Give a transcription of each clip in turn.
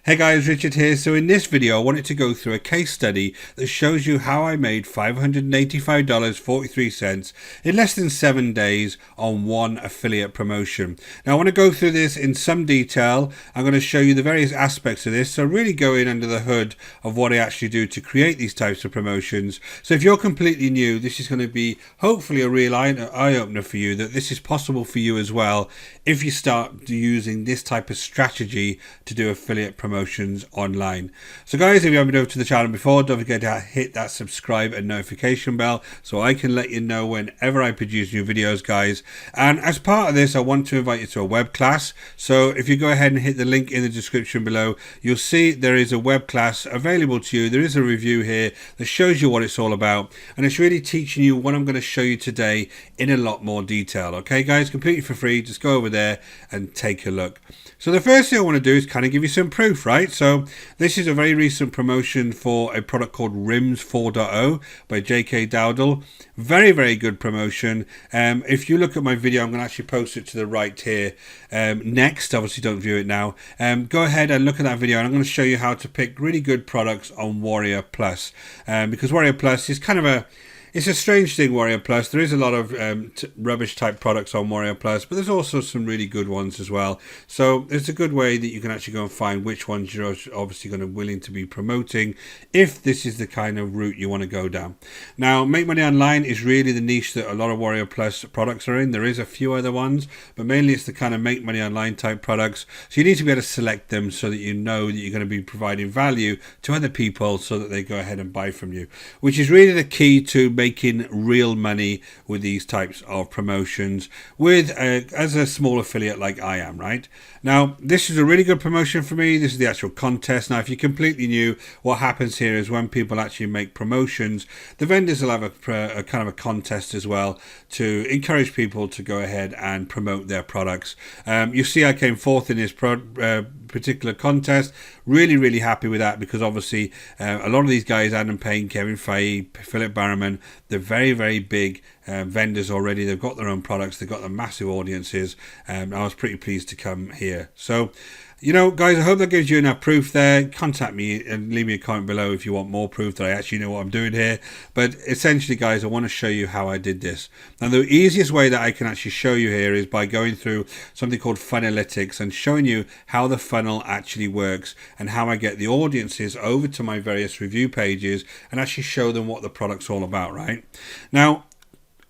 Hey guys, Richard here. So in this video I wanted to go through a case study that shows you how I made $585.43 in less than 7 days on one affiliate promotion. Now I want to go through this in some detail. I'm going to show you the various aspects of this, so really go in under the hood of what I actually do to create these types of promotions. So if you're completely new, this is going to be hopefully a real eye-opener for you, that this is possible for you as well if you start using this type of strategy to do affiliate promotions online. So guys, if you haven't been over to the channel before, don't forget to hit that subscribe and notification bell so I can let you know whenever I produce new videos, guys. And as part of this, I want to invite you to a web class. So if you go ahead and hit the link in the description below, you'll see there is a web class available to you. There is a review here that shows you what it's all about, and it's really teaching you what I'm going to show you today in a lot more detail. Okay guys, completely for free. Just go over there and take a look. So the first thing I want to do is kind of give you some proof, right? So this is a very recent promotion for a product called RIMS 4.0 by J.K. Dowdle. Very, very good promotion. If you look at my video, I'm going to actually post it to the right here next. Obviously don't view it now. Go ahead and look at that video, and I'm going to show you how to pick really good products on Warrior Plus, because Warrior Plus is kind of it's a strange thing, Warrior Plus. There is a lot of rubbish type products on Warrior Plus, but there's also some really good ones as well. So it's a good way that you can actually go and find which ones you're obviously going to willing to be promoting if this is the kind of route you want to go down. Now, Make Money Online is really the niche that a lot of Warrior Plus products are in. There is a few other ones, but mainly it's the kind of Make Money Online type products. So you need to be able to select them so that you know that you're going to be providing value to other people so that they go ahead and buy from you, which is really the key to making real money with these types of promotions with as a small affiliate like I am. Right now, this is a really good promotion for me. This is the actual contest. Now if you're completely new, what happens here is when people actually make promotions, the vendors will have a kind of a contest as well to encourage people to go ahead and promote their products. You see I came fourth in this particular contest. Really happy with that, because obviously a lot of these guys, Adam Payne, Kevin Feige, Philip Barrowman, they're very big vendors already. They've got their own products, they've got their massive audiences. I was pretty pleased to come here. So you know, guys, I hope that gives you enough proof there. Contact me and leave me a comment below if you want more proof that I actually know what I'm doing here. But essentially, guys, I want to show you how I did this. Now, the easiest way that I can actually show you here is by going through something called Funalytics and showing you how the funnel actually works and how I get the audiences over to my various review pages and actually show them what the product's all about, right? Now,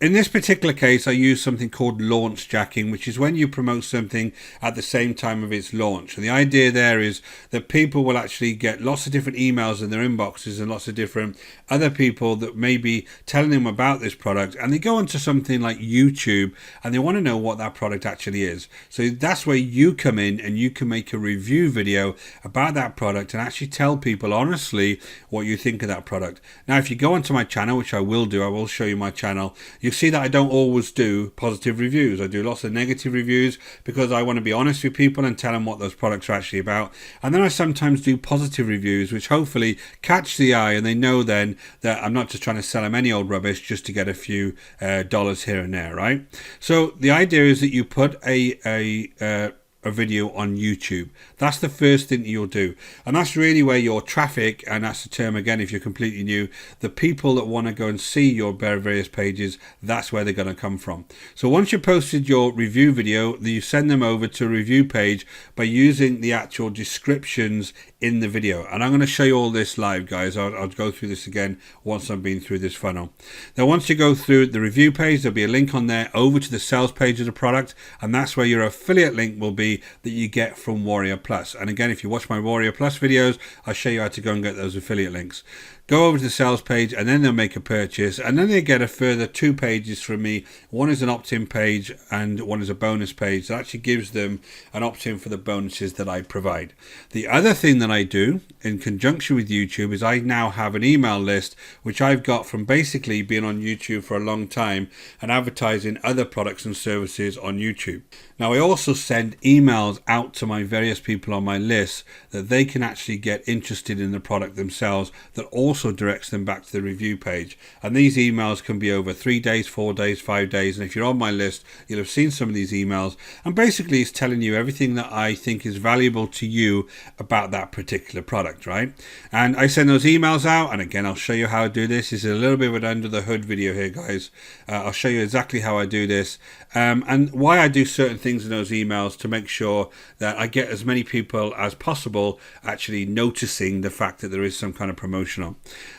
in this particular case, I use something called launch jacking, which is when you promote something at the same time of its launch. And the idea there is that people will actually get lots of different emails in their inboxes and lots of different other people that may be telling them about this product. And they go onto something like YouTube and they want to know what that product actually is. So that's where you come in and you can make a review video about that product and actually tell people honestly what you think of that product. Now, if you go onto my channel, which I will do, I will show you my channel, you see that I don't always do positive reviews. I do lots of negative reviews because I want to be honest with people and tell them what those products are actually about. And then I sometimes do positive reviews, which hopefully catch the eye and they know then that I'm not just trying to sell them any old rubbish just to get a few dollars here and there, right? So the idea is that you put a video on YouTube. That's the first thing that you'll do, and that's really where your traffic, and that's the term again if you're completely new, the people that want to go and see your various pages, that's where they're going to come from. So once you've posted your review video, you send them over to a review page by using the actual descriptions in the video, and I'm going to show you all this live, guys. I'll go through this again once I've been through this funnel. Now once you go through the review page, there'll be a link on there over to the sales page of the product, and that's where your affiliate link will be that you get from Warrior Plus. And again, if you watch my Warrior Plus videos, I'll show you how to go and get those affiliate links. Go over to the sales page and then they'll make a purchase, and then they get a further 2 pages from me. One is an opt-in page and one is a bonus page that actually gives them an opt-in for the bonuses that I provide. The other thing that I do in conjunction with YouTube is I now have an email list which I've got from basically being on YouTube for a long time and advertising other products and services on YouTube. Now I also send emails out to my various people on my list that they can actually get interested in the product themselves, that also also directs them back to the review page. And these emails can be over 3 days, 4 days, 5 days. And if you're on my list, you'll have seen some of these emails. And basically it's telling you everything that I think is valuable to you about that particular product, right? And I send those emails out, and again, I'll show you how I do this. This is a little bit of an under the hood video here, guys. I'll show you exactly how I do this, and why I do certain things in those emails to make sure that I get as many people as possible actually noticing the fact that there is some kind of promotion on.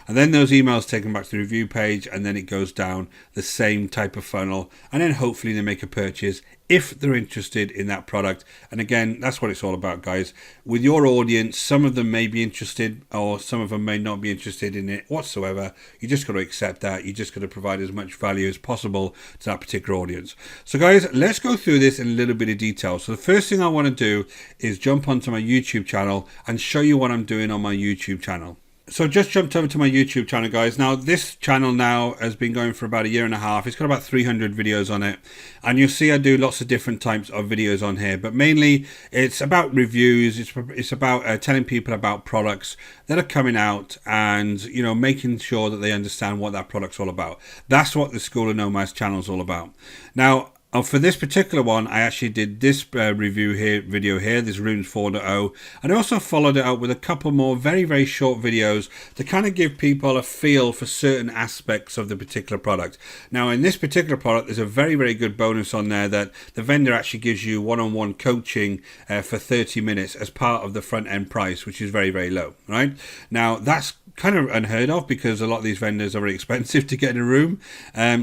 And then those emails take them back to the review page, and then it goes down the same type of funnel, and then hopefully they make a purchase if they're interested in that product. And again, that's what it's all about, guys. With your audience, some of them may be interested, or some of them may not be interested in it whatsoever. You just got to accept that. You just got to provide as much value as possible to that particular audience. So guys, let's go through this in a little bit of detail. So the first thing I want to do is jump onto my YouTube channel and show you what I'm doing on my YouTube channel. So just jumped over to my YouTube channel, guys. Now this channel now has been going for about a year and a half. It's got about 300 videos on it, and you'll see I do lots of different types of videos on here, but mainly it's about reviews. It's about telling people about products that are coming out, and you know, making sure that they understand what that product's all about. That's what the School of Nomads channel is all about. Now for this particular one, I actually did this video here, this Rooms 4.0, and I also followed it up with a couple more very short videos to kind of give people a feel for certain aspects of the particular product. Now in this particular product, there's a very good bonus on there that the vendor actually gives you one-on-one coaching for 30 minutes as part of the front end price, which is very low, right? Now that's kind of unheard of because a lot of these vendors are very expensive to get in a room,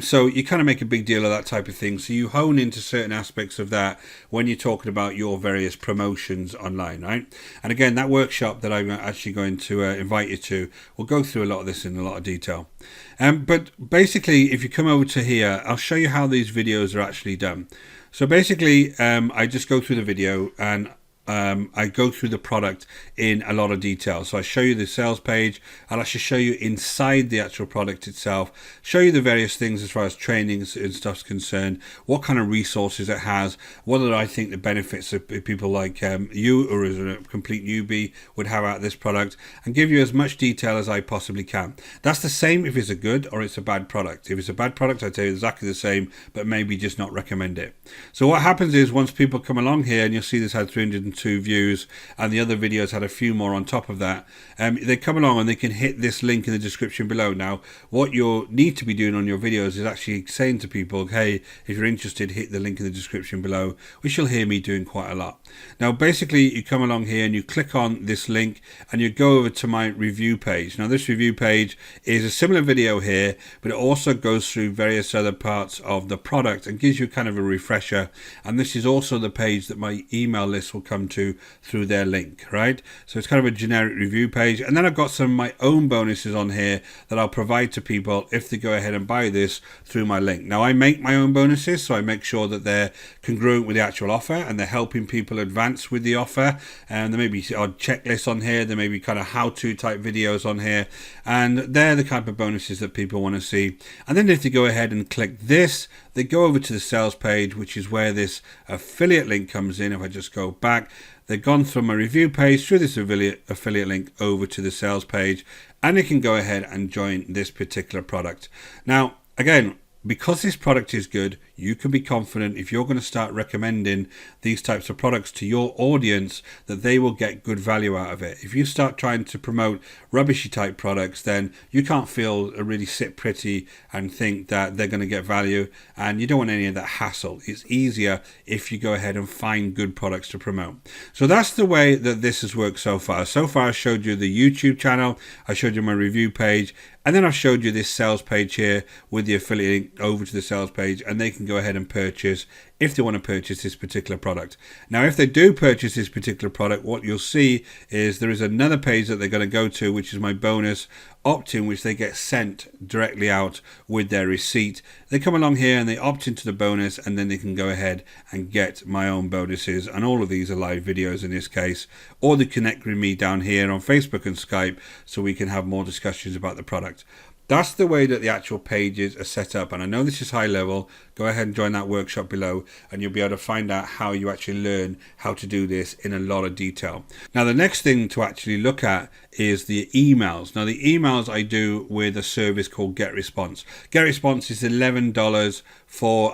so you kind of make a big deal of that type of thing. So you hone into certain aspects of that when you're talking about your various promotions online, right? And again, that workshop that I'm actually going to invite you to, we'll go through a lot of this in a lot of detail. But basically, if you come over to here, I'll show you how these videos are actually done. So basically, I just go through the video and I go through the product in a lot of detail. So I show you the sales page. I'll actually show you inside the actual product itself, show you the various things as far as trainings and stuff's concerned, what kind of resources it has, what do I think the benefits of people like you, or as a complete newbie, would have out of this product, and give you as much detail as I possibly can. That's the same if it's a good or it's a bad product. If it's a bad product, I tell you exactly the same, but maybe just not recommend it. So what happens is, once people come along here, and you'll see this had 302 views, and the other videos had a few more on top of that, they come along and they can hit this link in the description below. Now what you need to be doing on your videos is actually saying to people, hey, if you're interested, hit the link in the description below, which you'll hear me doing quite a lot. Now basically, you come along here and you click on this link and you go over to my review page. Now this review page is a similar video here, but it also goes through various other parts of the product and gives you kind of a refresher. And this is also the page that my email list will come to through their link, right? So it's kind of a generic review page. And then I've got some of my own bonuses on here that I'll provide to people if they go ahead and buy this through my link. Now I make my own bonuses, so I make sure that they're congruent with the actual offer and they're helping people advance with the offer. And there may be odd checklists on here, there may be kind of how-to type videos on here, and they're the type of bonuses that people want to see. And then if they go ahead and click this, they go over to the sales page, which is where this affiliate link comes in. If I just go back, they've gone from a review page through this affiliate link over to the sales page, and they can go ahead and join this particular product. Now again, because this product is good, you can be confident if you're going to start recommending these types of products to your audience that they will get good value out of it. If you start trying to promote rubbishy type products, then you can't feel really sit pretty and think that they're going to get value, and you don't want any of that hassle. It's easier if you go ahead and find good products to promote. So that's the way that this has worked so far. So far I showed you the YouTube channel, I showed you my review page, and then I've showed you this sales page here with the affiliate link over to the sales page, and they can go ahead and purchase if they want to purchase this particular product. Now if they do purchase this particular product, what you'll see is there is another page that they're going to go to, which is my bonus opt-in, which they get sent directly out with their receipt. They come along here and they opt into the bonus, and then they can go ahead and get my own bonuses, and all of these are live videos in this case, or they connect with me down here on Facebook and Skype so we can have more discussions about the product. That's the way that the actual pages are set up. And I know this is high level. Go ahead and join that workshop below and you'll be able to find out how you actually learn how to do this in a lot of detail. Now, the next thing to actually look at is the emails. Now, the emails I do with a service called GetResponse. GetResponse is $11 for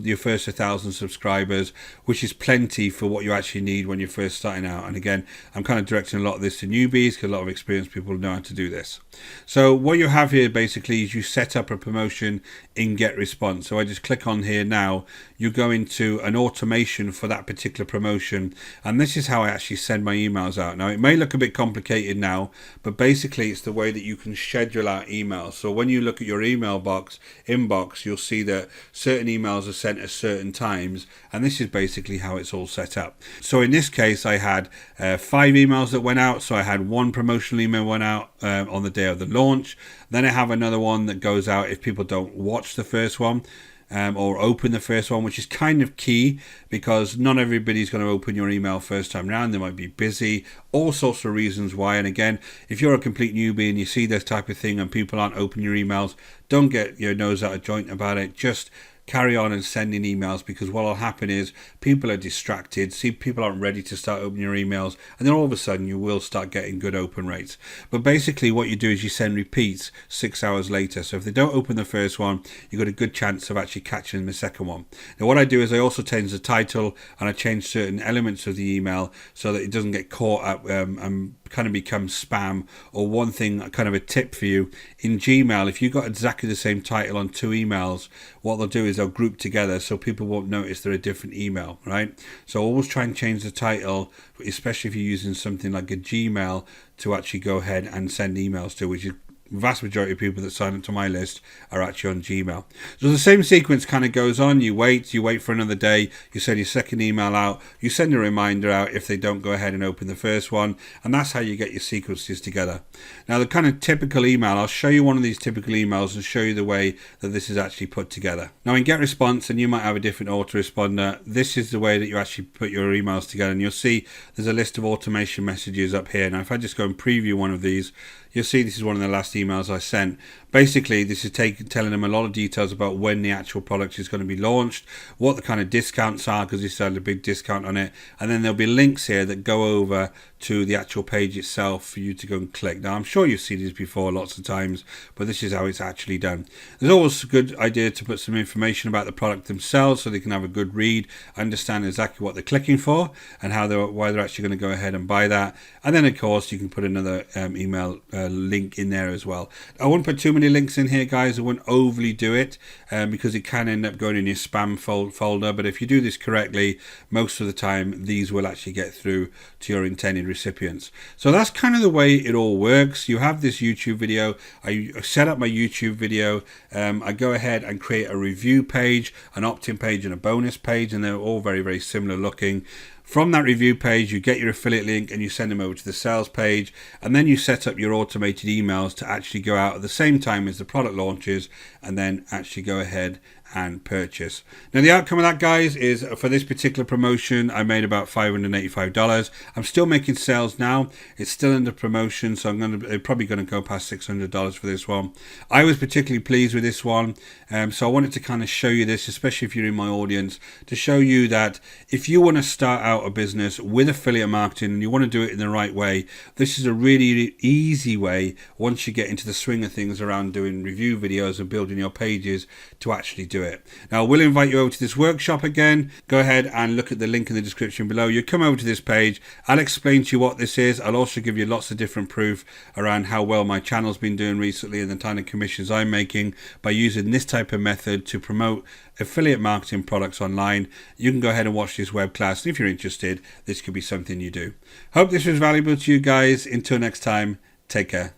your first 1,000 subscribers, which is plenty for what you actually need when you're first starting out. And again, I'm kind of directing a lot of this to newbies because a lot of experienced people know how to do this. So what you have here basically is you set up a promotion in GetResponse. So I just click on here now, you go into an automation for that particular promotion, and this is how I actually send my emails out. Now, it may look a bit complicated now, but basically it's the way that you can schedule out emails. So when you look at your email inbox, you'll see that certain emails are sent at certain times, and this is basically how it's all set up. So in this case, I had 5 emails that went out. So I had one promotional email went out on the day of the launch. Then I have another one that goes out if people don't watch the first one. Or open the first one, which is kind of key because not everybody's going to open your email first time around. They might be busy, all sorts of reasons why. And again, if you're a complete newbie and you see this type of thing and people aren't opening your emails, don't get your nose out of joint about it. Just carry on and sending emails, because what will happen is people are distracted, people aren't ready to start opening your emails, and then all of a sudden you will start getting good open rates. But basically what you do is you send repeats 6 hours later. So if they don't open the first one, you've got a good chance of actually catching the second one. Now what I do is I also change the title and I change certain elements of the email so that it doesn't get caught up and kind of become spam. Or one thing, kind of a tip for you, in Gmail, if you've got exactly the same title on 2 emails, what they'll do is they'll group together so people won't notice they're a different email, right? So always try and change the title, especially if you're using something like a Gmail to actually go ahead and send emails to, which is vast majority of people that sign up to my list are actually on Gmail. So the same sequence kind of goes on. You wait for another day, you send your second email out, you send a reminder out if they don't go ahead and open the first one, and that's how you get your sequences together. Now the kind of typical email, I'll show you one of these typical emails and show you the way that this is actually put together. Now in GetResponse, and you might have a different autoresponder, this is the way that you actually put your emails together, and you'll see there's a list of automation messages up here. Now if I just go and preview one of these, you'll see this is one of the last emails I sent. Basically, this is telling them a lot of details about when the actual product is going to be launched, what the kind of discounts are, because this has a big discount on it, and then there'll be links here that go over to the actual page itself for you to go and click. Now, I'm sure you've seen this before lots of times, but this is how it's actually done. There's always a good idea to put some information about the product themselves so they can have a good read, understand exactly what they're clicking for, and why they're actually going to go ahead and buy that. And then, of course, you can put another email link in there as well. I won't put too many links in here, guys. I won't overly do it because it can end up going in your spam folder. But if you do this correctly, most of the time these will actually get through to your intended recipients. So that's kind of the way it all works. You have this YouTube video. I set up my YouTube video. I go ahead and create a review page, an opt-in page, and a bonus page, and they're all very, very similar looking. From that review page, you get your affiliate link and you send them over to the sales page, and then you set up your automated emails to actually go out at the same time as the product launches and then actually go ahead and purchase. Now the outcome of that, guys, is for this particular promotion I made about $585. I'm still making sales now. It's still under promotion, so I'm probably going to go past $600 for this one. I was particularly pleased with this one, so I wanted to kind of show you this, especially if you're in my audience, to show you that if you want to start out a business with affiliate marketing and you want to do it in the right way, this is a really easy way, once you get into the swing of things around doing review videos and building your pages, to actually do it. Now, we'll invite you over to this workshop again. Go ahead and look at the link in the description below. You come over to this page. I'll explain to you what this is. I'll also give you lots of different proof around how well my channel's been doing recently and the kind of commissions I'm making by using this type of method to promote affiliate marketing products online. You can go ahead and watch this web class, and if you're interested, this could be something you do. Hope this was valuable to you guys. Until next time, take care.